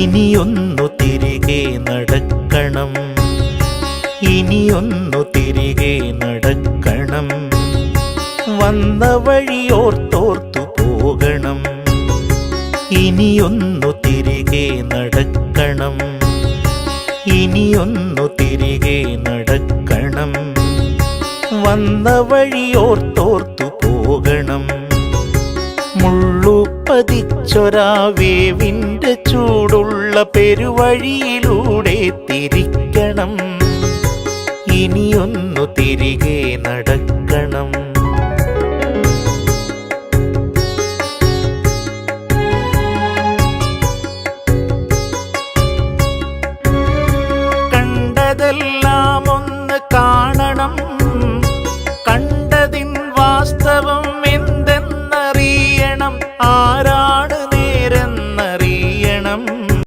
ഇനിയൊന്നു തിരികെ നടക്കണം, ഇനിയൊന്നു തിരികെ നടക്കണം. വന്ന വഴിയോർത്തോർത്തു പോകണം, ഇനിയൊന്നു തിരികെ നടക്കണം, ഇനിയൊന്നു തിരികെ നടക്കണം. വന്ന വഴിയോർത്തോർത്തു പോകണം. മുള്ളുപതിച്ചൊരാ വേവിൻ്റെ ചൂടുള്ള പെരുവഴിയിലൂടെ തിരിക്കണം, ഇനിയൊന്നു തിരികെ നടക്കണം. കണ്ടതെല്ലാം ഒന്ന് കാണണം,